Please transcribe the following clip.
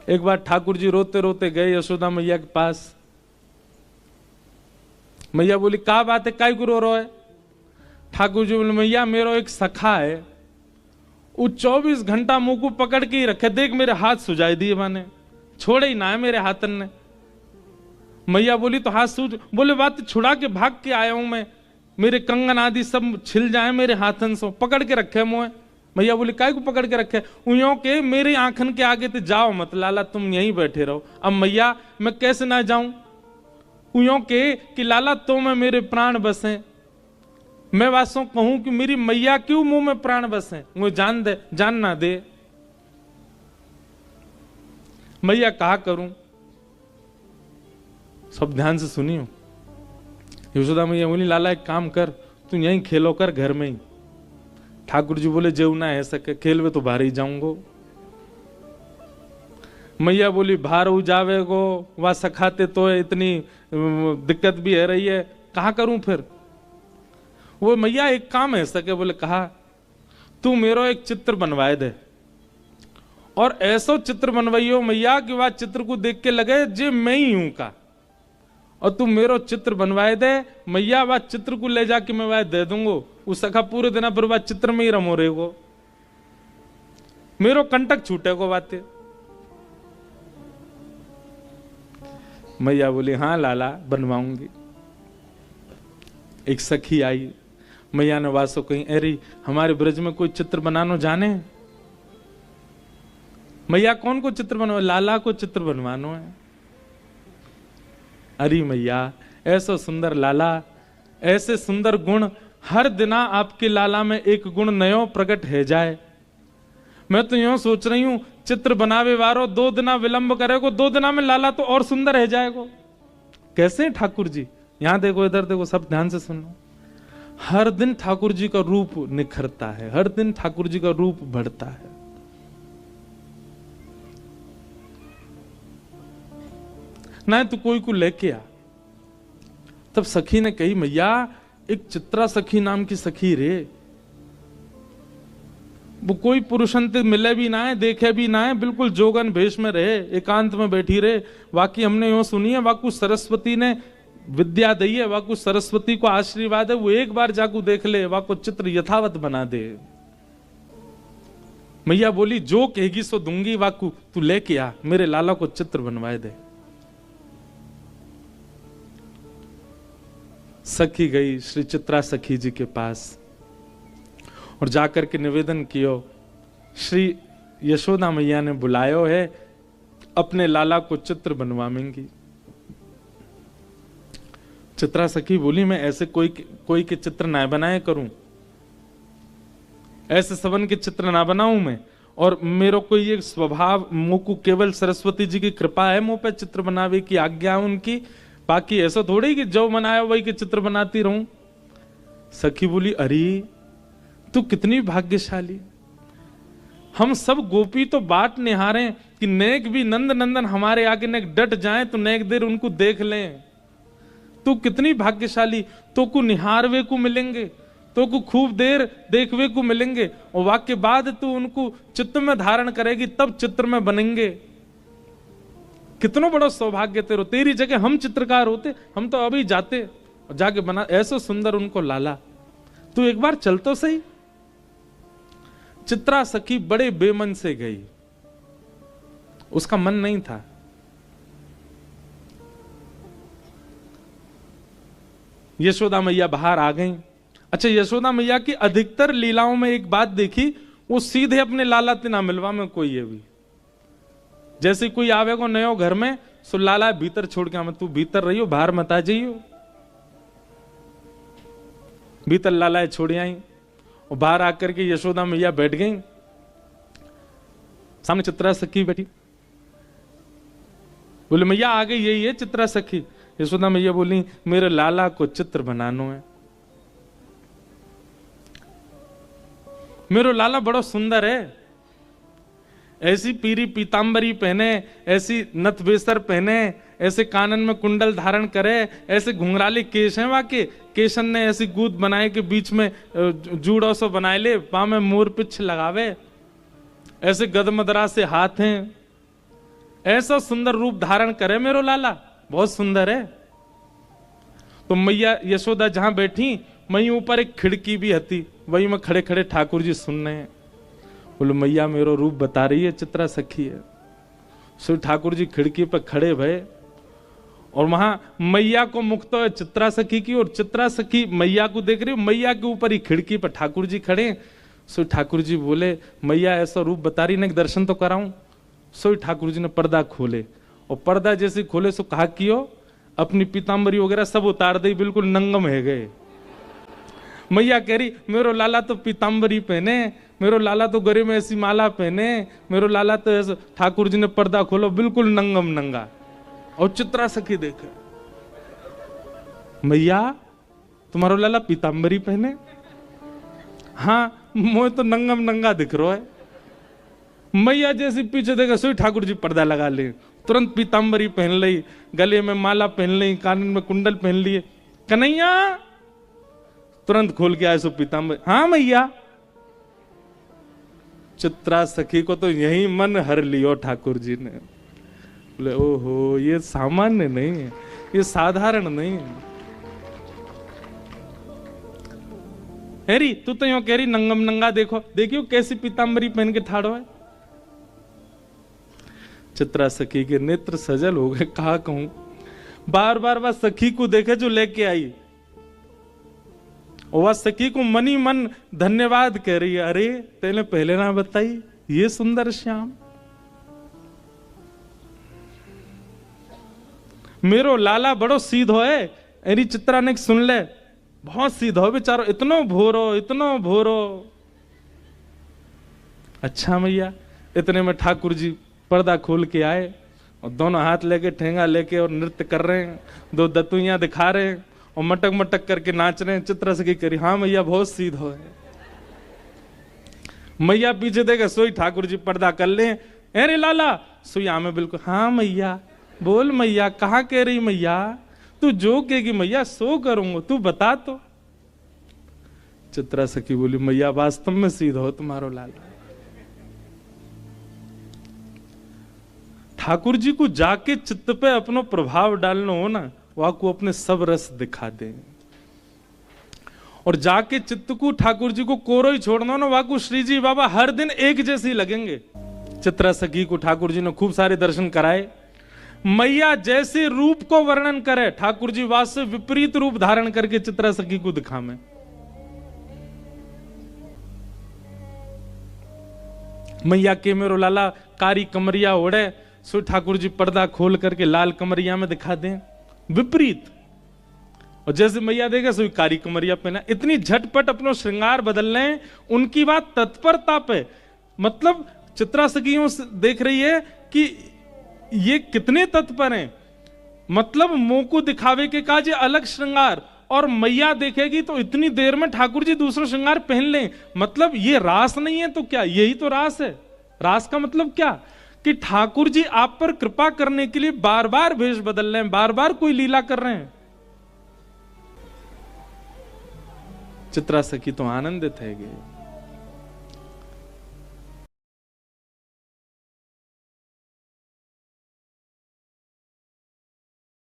एक बार ठाकुर जी रोते रोते गए यशोदा मैया के पास। मैया बोली क्या बात है, काय को रो रहा है? ठाकुर जी बोले मैया मेरा एक सखा है, वो 24 घंटा मुंह को पकड़ के ही रखे, देख मेरे हाथ सुझाई दिए माने, छोड़े ही ना है मेरे हाथन ने। मैया बोली तो हाथ सूझ, बोले बात छुड़ा के भाग के आया हूं मैं, मेरे कंगन आदि सब छिल जाए मेरे हाथन से, पकड़ के रखे मुंह। मैया बोली काय को पकड़ के रखे? उयों के मेरे आंखन के आगे तो जाओ मत लाला, तुम यहीं बैठे रहो। अब मैया मैं कैसे ना जाऊं? उयों के कि लाला तो मैं मेरे प्राण बसे, मैं वासों कहूं कि मेरी मैया क्यों मुंह में प्राण बसे, वो जान दे, जान ना दे। मैया कहा करूं? सब ध्यान से सुनियो। यशोदा मैया बोली लाला एक काम कर, तू यहीं खेलो कर घर में ही। ठाकुर जी बोले जेव ना है सके, खेलवे तो बाहर ही जाऊंगो। मैया बोली बाहर हो जावे गो, वह सखाते तो इतनी दिक्कत भी है रही है, कहा करूं फिर? वो मैया एक काम है सके, बोले कहा तू मेरो एक चित्र बनवाए दे, और ऐसा चित्र बनवाइयो मैया कि वह चित्र को देख के लगे जे मैं ही हूं का, और तू मेरो चित्र बनवाए दे मैया, वह चित्र को ले जाके मैं वह दे दूंगो। उस सखा पूरे दिन पर वह चित्र में ही रमो रहेगो, मेरो कंटक छूटेगो बातें। मैया बोली हाँ लाला बनवाऊंगी। एक सखी आई, मैया ने वासो कही अरे हमारे ब्रज में कोई चित्र बनानो जाने? मैया कौन को चित्र बनवा? लाला को चित्र बनवानो है। अरे मैया ऐसा सुंदर लाला, ऐसे सुंदर गुण, हर दिना आपके लाला में एक गुण नयो प्रकट है जाए। मैं तो यूं सोच रही हूं चित्र बनावे वारो 2 दिना विलंब करेगो, 2 दिना में लाला तो और सुंदर है जाएगो। कैसे ठाकुर जी? यहां देखो, इधर देखो, सब ध्यान से सुनो। हर दिन ठाकुर जी का रूप निखरता है, हर दिन ठाकुर जी का रूप बढ़ता है। ना तो कोई को लेके आ। तब सखी ने कही मैया एक चित्रा सखी नाम की सखी रे, वो कोई पुरुषंत मिले भी ना है, देखे भी ना है, बिल्कुल जोगन भेष में रहे, एकांत में बैठी रहे। वाकई हमने यूं सुनी है, वाकु सरस्वती ने विद्या दी है, वाकु सरस्वती को आशीर्वाद है, वो एक बार जाकू देख ले, वाकु चित्र यथावत बना दे। मैया बोली जो कहेगी सो दूंगी, वाकू तू लेके आ, मेरे लाला को चित्र बनवाए दे। सखी गई श्री चित्रा सखी जी के पास और जाकर के निवेदन कियो, श्री यशोदा मैया ने बुलायो है, अपने लाला को चित्र बनवाएंगी। चित्रा सखी बोली मैं ऐसे कोई के चित्र ना बनाए करूं, ऐसे सबन के चित्र ना बनाऊं मैं, और मेरे को ये स्वभाव, मुझ को केवल सरस्वती जी की कृपा है मुंह पे चित्र बनावे की आज्ञा उनकी, बाकी ऐसा थोड़ी कि जो बनाया वही के चित्र बनाती रहूं। सखी बोली अरे तू कितनी भाग्यशाली, हम सब गोपी तो बाट निहारे कि नेक भी नंद नंदन हमारे आगे नेक डट जाए तो नेक देर उनको देख लें। तू कितनी भाग्यशाली, तो को निहारवे को मिलेंगे, तो को खूब देर देखवे को मिलेंगे, और वाक्य बाद तू उनको चित्त में धारण करेगी तब चित्र में बनेंगे। कितना बड़ा सौभाग्य तेरो, तेरी जगह हम चित्रकार होते, हम तो अभी जाते और जाके बना ऐसा सुंदर उनको लाला। तू एक बार चल तो सही। चित्रा सखी बड़े बेमन से गई, उसका मन नहीं था। यशोदा मैया बाहर आ गई। अच्छा, यशोदा मैया की अधिकतर लीलाओं में एक बात देखी, वो सीधे अपने लाला से ना मिलवा में कोई है भी। जैसे कोई आवेगो नयो घर में, सो लाला भीतर छोड़ के तू भीतर रहियो, बाहर मत आ जाइयो। भीतर लाला छोड़ आई और बाहर आकर के यशोदा मैया बैठ गई, सामने चित्रा सखी बैठी। बोले मैया आ गई, यही है चित्रा सखी। यशोदा मैया बोली मेरे लाला को चित्र बनानो है। मेरो लाला बड़ा सुंदर है, ऐसी पीरी पीतांबरी पहने, ऐसी नथ बेसर पहने, ऐसे कानन में कुंडल धारण करे, ऐसे घुंघराले केश हैं वाके, केशन ने ऐसी गूद बनाए के बीच में जूड़ों से बनाए ले, पाँव में मोर पिछ लगावे, ऐसे गदमदरा से हाथ हैं, ऐसा सुंदर रूप धारण करे मेरो लाला, बहुत सुंदर है। तो मैया यशोदा जहां बैठी, वहीं ऊपर एक खिड़की भी हती, वहीं में खड़े खड़े ठाकुर जी सुन रहे हैं। बोले मैया मेरो रूप बता रही है, चित्रा सखी है। सो ठाकुर जी खिड़की पर खड़े भये और वहां मैया को मुख तो है चित्रा सखी की, और चित्रा सखी मैया को देख रही, मैया के ऊपर ही खिड़की पर ठाकुर जी खड़े। सो ठाकुर जी बोले मैया ऐसा रूप बता रही, ना दर्शन तो कराऊं। सो ठाकुर जी ने पर्दा खोले, और पर्दा जैसे खोले सो कहा कियो अपनी पीताम्बरी वगैरह सब उतार दी, बिल्कुल नंगम है गए। मैया कह रही मेरो लाला तो पीताम्बरी पहने, मेरो लाला तो गले में ऐसी माला पहने, मेरो लाला तो ऐसा। ठाकुर जी ने पर्दा खोलो, बिल्कुल नंगम नंगा। और चित्रा सखी देखे, मैया तुम्हारो लाला पीताम्बरी पहने? हाँ मोह तो नंगम नंगा दिख रहा है। मैया जैसी पीछे देखा, सोई ठाकुर जी पर्दा लगा ले, तुरंत पीताम्बरी पहन ली, गले में माला पहन ली, कान में कुंडल पहन लिए। कन्हैया तुरंत खोल के आए सो पीताम्बरी। हाँ मैया। चित्रा सखी को तो यही मन हर लियो ठाकुर जी ने। बोले ओहो ये सामान्य नहीं है, ये साधारण नहीं है। हेरी तू तो यूं कह रही नंगम नंगा, देखो देखियो कैसी पीताम्बरी पहन के ठाड़ो है। चित्रा सखी के नेत्र सजल हो गए, कहा कहूं। बार बार वह सखी को देखे जो लेके आई, और वह सखी को मनी मन धन्यवाद कह रही है। अरे तेने पहले ना बताई ये सुंदर श्याम, मेरो लाला बड़ो सीधो है। एरी चित्रा ने सुन ले, बहुत सीधो बेचारो, इतनो भोरो इतनो भोरो। अच्छा मैया। इतने में ठाकुर जी पर्दा खोल के आए, और दोनों हाथ लेके ठेंगा लेके और नृत्य कर रहे हैं, दो दतुइयां दिखा रहे हैं और मटक मटक करके नाच रहे हैं। चित्रा सखी करी हाँ मैया बहुत सीधो है। मैया पीछे देखा, सोई ठाकुर जी पर्दा कर ले। अरे लाला सोई में बिल्कुल हाँ मैया। बोल मैया कहाँ कह रही मैया, तू जो कहेगी मैया सो करूंगा, तू बता तो। चित्रा सखी बोली मैया वास्तव में सीधा हो तुम्हारो लाला। ठाकुर जी को जाके चित्त पे अपनो प्रभाव डालना हो ना, वहां को अपने सब रस दिखा दे, और जाके चित्त को ठाकुर जी को कोरो ही छोड़ना ना, वहां को श्री जी बाबा हर दिन एक जैसे ही लगेंगे। चित्रा सखी को ठाकुर जी ने खूब सारे दर्शन कराए। मैया जैसे रूप को वर्णन करे, ठाकुर जी वास्तव विपरीत रूप धारण करके चित्रा सखी को दिखावे। मैया के मेरो लाला कारी कमरिया ओढ़े, सो ठाकुर जी पर्दा खोल करके लाल कमरिया में दिखा दें, विपरीत। और जैसे मैया देखे सो कारी कमरिया पहना। इतनी झटपट अपना श्रृंगार बदल रहे हैं, उनकी बात तत्परता पे, मतलब चित्रा सखियों देख रही है कि ये कितने तत्पर हैं, मतलब मुंह को दिखावे के काज अलग श्रृंगार, और मैया देखेगी तो इतनी देर में ठाकुर जी दूसरा श्रृंगार पहन लें। मतलब ये रास नहीं है तो क्या, यही तो रास है। रास का मतलब क्या कि ठाकुर जी आप पर कृपा करने के लिए बार बार वेश बदल रहे हैं, बार बार कोई लीला कर रहे हैं। चित्रा सखी तो आनंदित है।